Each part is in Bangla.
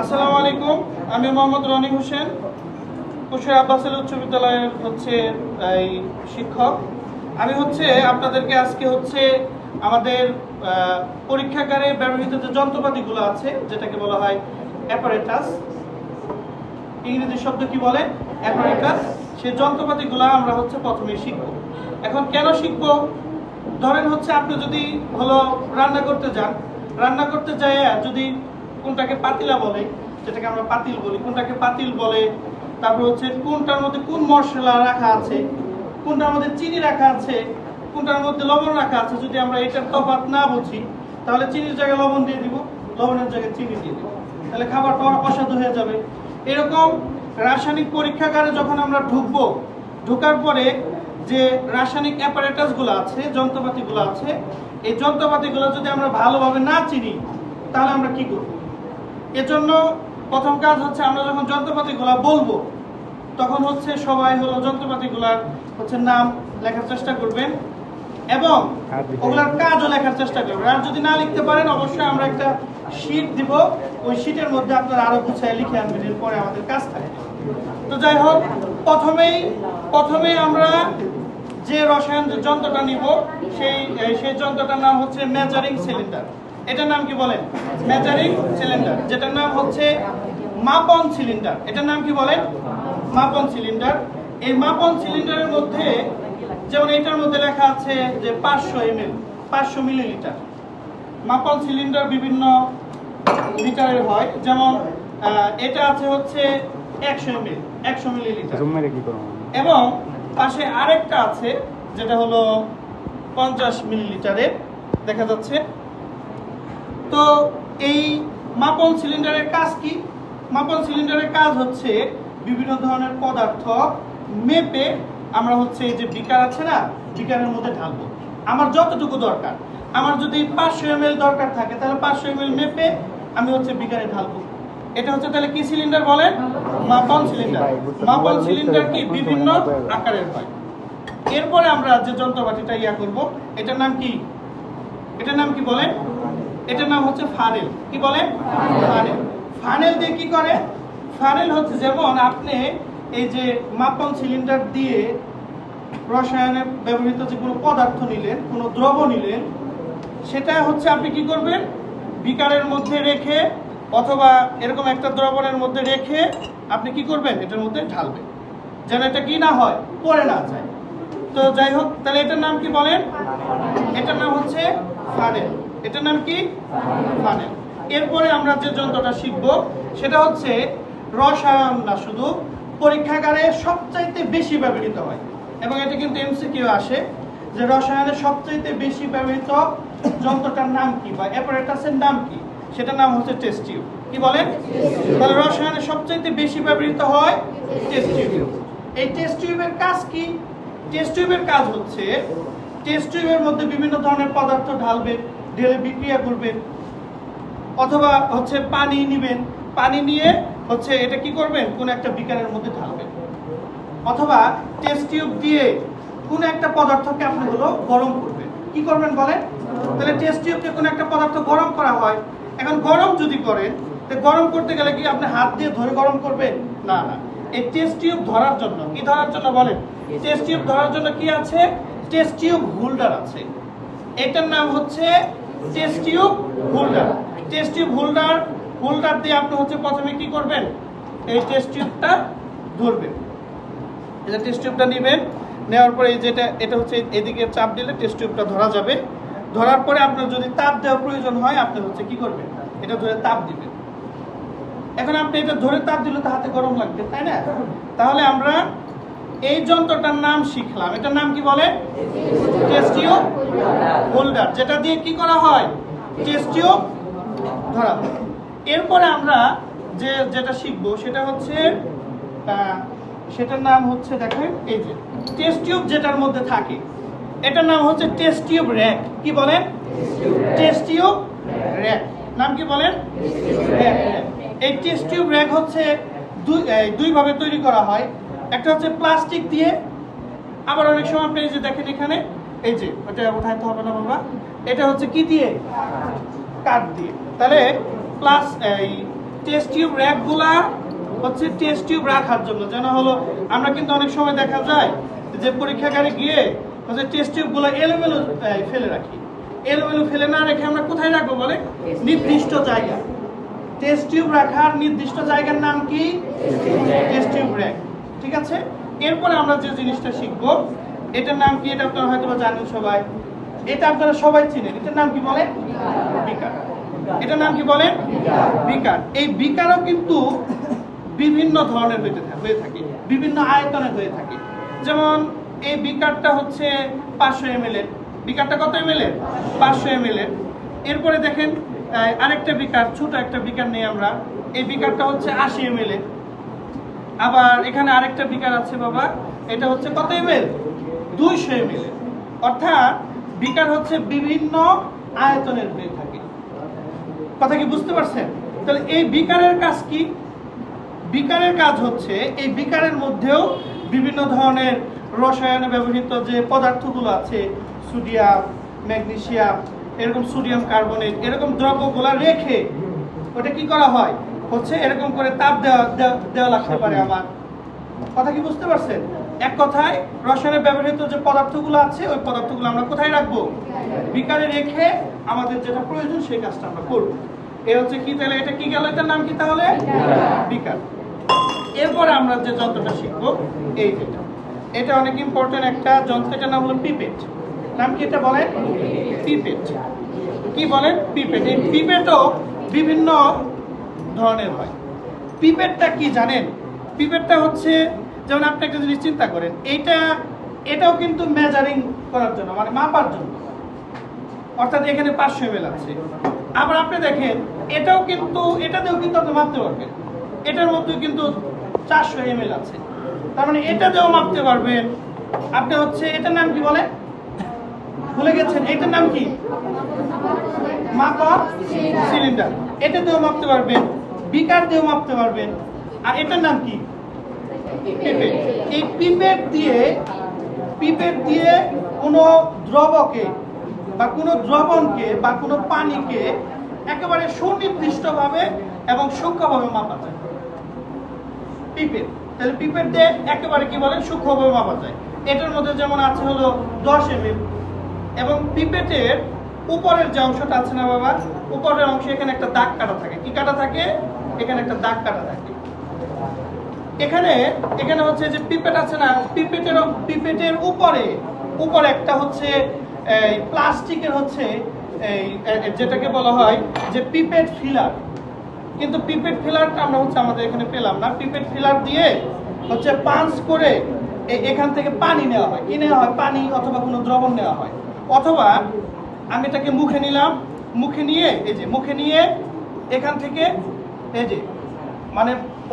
আসসালামু আলাইকুম, আমি মোহাম্মদ রনি হোসেন, কুশিয়ারা আব্বাস আলী উচ্চ বিদ্যালয়ের এই শিক্ষক। আমি আপনাদেরকে আজকে আমাদের পরীক্ষাগারে ব্যবহৃত যে যন্ত্রপাতিগুলো আছে, যেটাকে বলা হয় অ্যাপারেটাস, ইংরেজি শব্দ কি বলে অ্যাপারেটাস, সেই যন্ত্রপাতিগুলো আমরা প্রথমে শিখব। এখন কেন শিখব? ধরেন আপনি যদি রান্না করতে যান, রান্না করতে যায় যদি কোনটাকে পাতিলা বলে, যেটাকে আমরা পাতিল বলি, কোনটাকে পাতিল বলে, তারপর কোনটার মধ্যে কোন মশলা রাখা আছে, কোনটার মধ্যে চিনি রাখা আছে, কোনটার মধ্যে লবণ রাখা আছে, যদি আমরা এটার তফাৎ না বুঝি তাহলে চিনির জায়গায় লবণ দিয়ে দিব, লবণের জায়গায় চিনি দিয়ে দিব, তাহলে খাবারটা অসাধু হয়ে যাবে। এরকম রাসায়নিক পরীক্ষাগারে যখন আমরা ঢুকবো, ঢোকার পরে যে রাসায়নিক অ্যাপারেটাসগুলো আছে, যন্ত্রপাতিগুলো আছে, এই যন্ত্রপাতিগুলো যদি আমরা ভালোভাবে না চিনি তাহলে আমরা কি করব? এজন্য প্রথম কাজ আমরা যখন যন্ত্রপাতিগুলো বলবো তখন সবাই যন্ত্রপাতিগুলোর নাম লেখার চেষ্টা করবেন এবং ওগুলার কাজও লেখার চেষ্টা করবেন। আর যদি না লিখতে পারেন অবশ্যই আমরা একটা শীট দিব, ওই শীটের মধ্যে আপনারা আরো গুছিয়ে লিখে আনবেন, এরপরে আমাদের কাজ থাকে। তো যাই হোক, প্রথমেই আমরা যে রসায়ন যন্ত্রটা নিব সেই যন্ত্রটার নাম মেজারিং সিলিন্ডার। এটার নাম কি বলেন? Measuring cylinder. যেটার নাম মাপন সিলিন্ডার। এটার নাম কি বলেন? মাপন সিলিন্ডার। এই মাপন সিলিন্ডারের মধ্যে যেমন এটার মধ্যে লেখা আছে যে 500 ml, 500 মিলিলিটার। মাপন সিলিন্ডার বিভিন্ন লিটারের হয়, যেমন এটা আছে 100 ml, 100 মিলিলিটার। এবং পাশে আরেকটা আছে যেটা 50 মিলিলিটারের, দেখা যাচ্ছে। তো এই মাপন সিলিন্ডারের কাজ কি? মাপন সিলিন্ডারের কাজ বিভিন্ন ধরনের পদার্থ মেপে আমরা এই যে বিকার আছে না, বিকারের মধ্যে ঢালবো। আমার যতটুকু দরকার, আমার যদি 500 ml দরকার থাকে তাহলে 500 ml মেপে আমি বিকারে ঢালবো। এটা তাহলে কি সিলিন্ডার বলেন? মাপন সিলিন্ডার। মাপন সিলিন্ডার কি বিভিন্ন আকারের হয়। এরপরে আমরা যে যন্ত্রপাতিটা করব, এটার নাম কি? এটার নাম কি বলেন? এটার নাম ফানেল। কি বলেন? ফানেল। ফানেল দিয়ে কি করে? ফানেল যেমন আপনি এই যে মাপন সিলিন্ডার দিয়ে রসায়নে ব্যবহৃত যে কোনো পদার্থ নিলেন, কোনো দ্রব নিলেন, সেটা আপনি কি করবেন? বিকারের মধ্যে রেখে অথবা এরকম একটা দ্রবণের মধ্যে রেখে আপনি কি করবেন? এটার মধ্যে ঢালবেন, যেন এটা কি না হয়, পড়ে না যায়। তো যাই হোক, তাহলে এটার নাম কি বলেন? এটার নাম ফানেল। এটার নাম কি? ফানেল। এরপরে আমরা যে যন্ত্রটা শিখব সেটা রসায়ন না, শুধু পরীক্ষাগারে সবচাইতে বেশি ব্যবহৃত হয়, এবং এটা কিন্তু এমসিকিউ আসে যে রসায়নের সবচাইতে বেশি ব্যবহৃত যন্ত্রটার নাম কি বা অ্যাপারেটাসের নাম কি? সেটার নাম টেস্ট টিউব। কি বলেন? তাহলে রসায়নের সবচাইতে বেশি ব্যবহৃত হয় টেস্ট টিউব। এই টেস্ট টিউবের কাজ কি? টেস্ট টিউবের কাজ টেস্ট টিউবের মধ্যে বিভিন্ন ধরনের পদার্থ ঢালবেন, ঢেলে বিক্রিয়া করবেন, অথবা পানি নিবেন, পানি নিয়ে এটা কি করবেন? কোন একটা বিকারের মধ্যে ঢালবেন, অথবা টেস্ট টিউব দিয়ে কোন একটা পদার্থকে আপনি গরম করবেন। কি করবেন বলেন? তাহলে টেস্ট টিউবকে কোন একটা পদার্থ গরম করা হয়। এখন গরম যদি করেন, গরম করতে গেলে কি আপনি হাত দিয়ে ধরে গরম করবেন? না না, এই টেস্ট টিউব ধরার জন্য, কি ধরার জন্য বলেন? টেস্ট টিউব ধরার জন্য কি আছে? টেস্ট টিউব হোল্ডার আছে। এটার নাম test tube holder. Test tube holder দিয়ে আপনি প্রথমে কি করবেন? এই টেস্ট টিউবটা ধরবেন। এটা টেস্ট টিউবটা নেবেন, নেওয়ার পরে এটা এদিকে চাপ দিলে টেস্ট টিউবটা ধরা যাবে। ধরার পরে আপনার যদি তাপ দেওয়ার প্রয়োজন হয়, আপনি কি করবেন? এটা ধরে তাপ দিবেন। এখন আপনি এটা ধরে তাপ দিলে তো হাতে গরম লাগবে, তাই না? তাহলে আমরা এই যন্ত্রটার নাম শিখলাম। এটার নাম কি বলে? টেস্ট টিউব হোল্ডার, যেটা দিয়ে কি করা হয়? টেস্ট টিউব ধরা হয়। এরপরে আমরা যেটা শিখবো সেটা সেটার নাম দেখেন, এই যে টেস্ট টিউব যেটার মধ্যে থাকে, এটার নাম টেস্ট টিউব র‍্যাক। কি বলেন? Test tube rack. নাম কি বলেন? র‍্যাক। এই টেস্ট টিউব র‍্যাক দুই ভাবে তৈরি করা হয়। একটা প্লাস্টিক দিয়ে, আবার অনেক সময় আপনি এই যে দেখেন এখানে, এই যে ওটা উঠাইতে হবে না বাবা, এটা কি দিয়ে? কাঠ দিয়ে। তাহলে টেস্ট টিউব র্যাকগুলা হচ্ছে টেস্ট টিউব রাখার জন্য, যেন হলো আমরা কিন্তু অনেক সময় দেখা যায় যে পরীক্ষাগারে গিয়ে হচ্ছে টেস্ট টিউবগুলো এলোমেলো ফেলে রাখি। এলোমেলো ফেলে না রেখে আমরা কোথায় রাখবো বলে? নির্দিষ্ট জায়গা। টেস্ট টিউব রাখার নির্দিষ্ট জায়গার নাম কি? Test tube rack. ঠিক আছে, এরপরে আমরা যে জিনিসটা শিখবো এটার নাম কি? এটা আপনারা হয়তো জানেন সবাই, এটা আপনারা সবাই চিনেন। এটার নাম কি বলে? বিকার। এটার নাম কি বলে? বিকার। এই বিকারও কিন্তু বিভিন্ন ধরনের হয়ে থাকে, বিভিন্ন আয়তনের হয়ে থাকে। যেমন এই বিকারটা হচ্ছে 500 ml এর। বিকারটা কত ml এর? 500 ml এর। এরপরে দেখেন আরেকটা বিকার, ছোট একটা বিকার নেই আমরা, এই বিকারটা হচ্ছে 80 ml এর। আবার এখানে আরেকটা বিকার আছে বাবা, এটা হচ্ছে কত ml? 200 ml এর। অর্থাৎ বিকার হচ্ছে বিভিন্ন আয়তনের হয়ে থাকে। কথা কি বুঝতে পারছেন? তাহলে এই বিকারের কাজ কি? বিকারের কাজ হচ্ছে এই বিকারের মধ্যেও বিভিন্ন ধরনের রসায়নে ব্যবহৃত যে পদার্থগুলো আছে, সোডিয়াম, ম্যাগনেসিয়াম, এরকম সোডিয়াম কার্বনেট, এরকম দ্রব্যগুলো রেখে ওটা কি করা হয় হচ্ছে এরকম করে তাপ দেওয়া লাগতে পারে। আমার কথা কি বুঝতে পারছেন? এক কথায় রসায়নে ব্যবহৃত যে পদার্থগুলো আছে ওই পদার্থগুলো আমরা কোথায় রাখবো? বিকারে রেখে আমাদের যেটা প্রয়োজন সেই কাজটা আমরা করবো। এ হচ্ছে কি? তাহলে এটা কি গেল? এটার নাম কি তাহলে? বিকার। এরপরে আমরা যে যন্ত্রটা শিখবো এই যেটা, এটা অনেক ইম্পর্টেন্ট একটা যন্ত্র, এটার নাম হলো পিপেট। নাম কি এটা বলেন? পিপেট। কি বলেন? পিপেট। এই পিপেটও বিভিন্ন ধরনের হয়। পিপেটটা কি জানেন? পিপেটটা হচ্ছে যেমন আপনি একটা জিনিস চিন্তা করেন, এটাও কিন্তু মেজারিং করার জন্য, মানে মাপার জন্য। অর্থাৎ এখানে 500 ml আছে। আবার আপনি দেখেন এটাতেও কিন্তু আপনি মাপতে পারবেন। এটার মধ্যে কিন্তু 400 ml আছে, তার মানে এটাতেও মাপতে পারবেন আপনি। হচ্ছে এটার নাম কি বলে? ভুলে গেছেন? এটার নাম কি? মাপার সিলিন্ডার। এটাতেও মাপতে পারবেন, বিকার দিয়েও মাপতে পারবেন। আর এটার নাম কি? পিপেট। এই পিপেট দিয়ে কোনো দ্রবকে বা কোনো দ্রবণকে বা কোনো পানিকে একেবারে সুনির্দিষ্টভাবে এবং সূক্ষ্মভাবে মাপা যায়। পিপেট। তাহলে পিপেট দিয়ে একেবারে কি বলে? সূক্ষ্মভাবে মাপা যায়। এটার মধ্যে যেমন আছে হলো 10 ml। এবং পিপেটের উপরের যে অংশটা আছে না বাবা, উপরের অংশে এখানে একটা দাগ কাটা থাকে। কি কাটা থাকে? এখানে একটা দাগ কাটা থাকে। এখানে হচ্ছে যে পিপেট আছে না, পিপেটের উপরে একটা হচ্ছে এই প্লাস্টিকের হচ্ছে এই যেটাকে বলা হয় যে পিপেট ফিলার। কিন্তু পিপেট ফিলারটা আমরা হচ্ছে আমাদের এখানে পেলাম না। পিপেট ফিলার দিয়ে হচ্ছে পাঞ্চ করে এখান থেকে পানি নেওয়া হয়। কি নেওয়া হয়? পানি অথবা কোনো দ্রবণ নেওয়া হয়। অথবা আমি এটাকে মুখে নিলাম, মুখে নিয়ে এখান থেকে এই যে মানে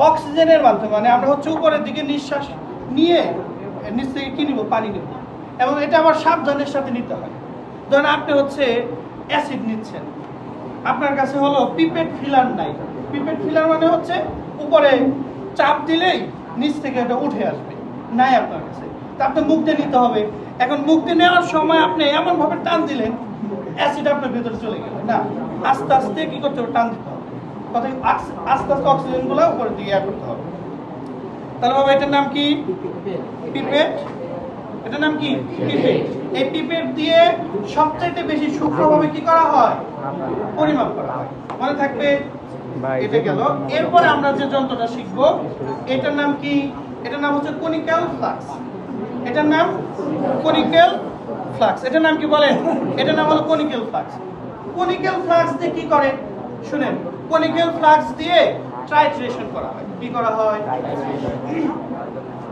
অক্সিজেনের মাধ্যমে, মানে আমরা হচ্ছে উপরের দিকে নিঃশ্বাস নিয়ে নিচ থেকে কি নিব? পানি নেব। এবং এটা আবার সাবধানের সাথে নিতে হয়। ধরেন আপনি হচ্ছে অ্যাসিড নিচ্ছেন, আপনার কাছে হলো পিপেট ফিলার নাই। পিপেট ফিলার মানে হচ্ছে উপরে চাপ দিলেই নিচ থেকে এটা উঠে আসবে, নাই আপনার কাছে। তা আপনি মুখ দিয়ে নিতে হবে। এখন মুখ দিয়ে নেওয়ার সময় আপনি এমন ভাবে টান দিলেন অ্যাসিড আপনার ভিতরে চলে গেল না, আস্তে আস্তে কি করতে হবে? টান দিতে হবে। কথা আস্তে আস্তে অক্সিজেন গুলো উপরে দিয়ে করতে হবে। তাহলে বাবা এটার নাম কি? পিপেট। এটার নাম কি? পিপেট। এই পিপেট দিয়ে সবচাইতে বেশি সূক্ষ্মভাবে কি করা হয়? পরিমাপ করা হয়। মনে থাকবে? এটা গেল। এরপরে আমরা যে যন্ত্রটা শিখবো এটার নাম কি? এটার নাম হচ্ছে কনিক্যাল ফ্লাক্স। এটার নাম কনিক্যাল ফ্লাক্স। এটার নাম কি বলেন? এটার নাম হলো কনিক্যাল ফ্লাক্স। কনিক্যাল ফ্লাক্স দিয়ে কি করে শুনেন? কনিক্যাল ফ্লাক্স দিয়ে টাইট্রেশন করা হয়। কি করা হয়?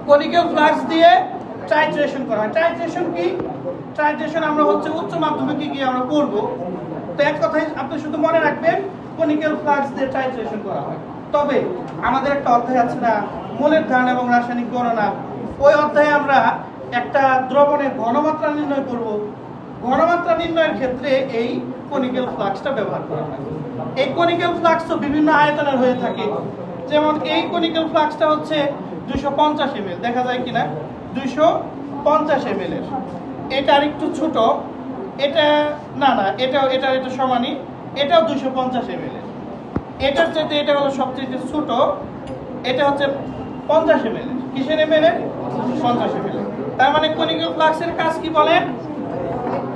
কনিক্যাল ফ্লাক্স দিয়ে টাইট্রেশন করা হয়। টাইট্রেশন কি? টাইট্রেশন আমরা হচ্ছে উচ্চ মাধ্যমিকে গিয়ে আমরা পড়ব। তো এক কথায় আপনি শুধু মনে রাখবেন কনিক্যাল ফ্লাক্স দিয়ে টাইট্রেশন করা হয়। তবে আমাদের একটা অধ্যায় আছে না, মৌলের ধারণা এবং রাসায়নিক গণনা, ওই অধ্যায়ে আমরা একটা দ্রবণের ঘনমাত্রা নির্ণয় করব। ঘনমাত্রা নির্ণয়ের ক্ষেত্রে এই কনিক্যাল ফ্লাক্সটা ব্যবহার করা হয়। এই কনিক্যাল ফ্লাক্স তো বিভিন্ন আয়তনের হয়ে থাকে। যেমন এই কনিক্যাল ফ্লাক্সটা হচ্ছে 250 ml, দেখা যায় কিনা? 250 ml এর। এটা আরেকটু ছোট, এটা না এটা সমানই, এটাও 250 ml এর। এটার চাইতে এটা হলো সবচেয়ে ছোট, এটা হচ্ছে 50 ml। কিসের ml? 50 ml। তার মানে কনিক্যাল ফ্লাক্সের কাজ কি বলেন?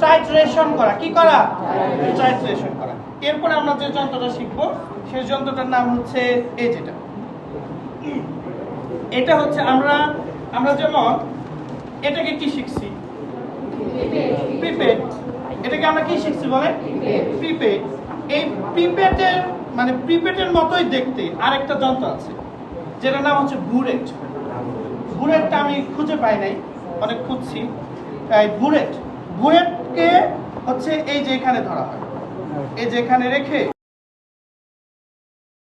টাইট্রেশন করা। কি করা? টাইট্রেশন করা। এরপরে আমরা যে যন্ত্রটা শিখবো সেই যন্ত্রটার নাম হচ্ছে এই যেটা, এটা হচ্ছে আমরা যেমন এটাকে কি শিখছি? প্রিপেড। এটাকে আমরা কি শিখছি বলেন? প্রিপেড। এই প্রিপেডের মানে প্রিপেডের মতোই দেখতে আরেকটা যন্ত্র আছে যেটার নাম হচ্ছে বুরেট। বুরেটটা আমি খুঁজে পাই নাই, অনেক খুঁজছি। বুরেটকে হচ্ছে এই যে এখানে ধরা হয়, এই যে এখানে রেখে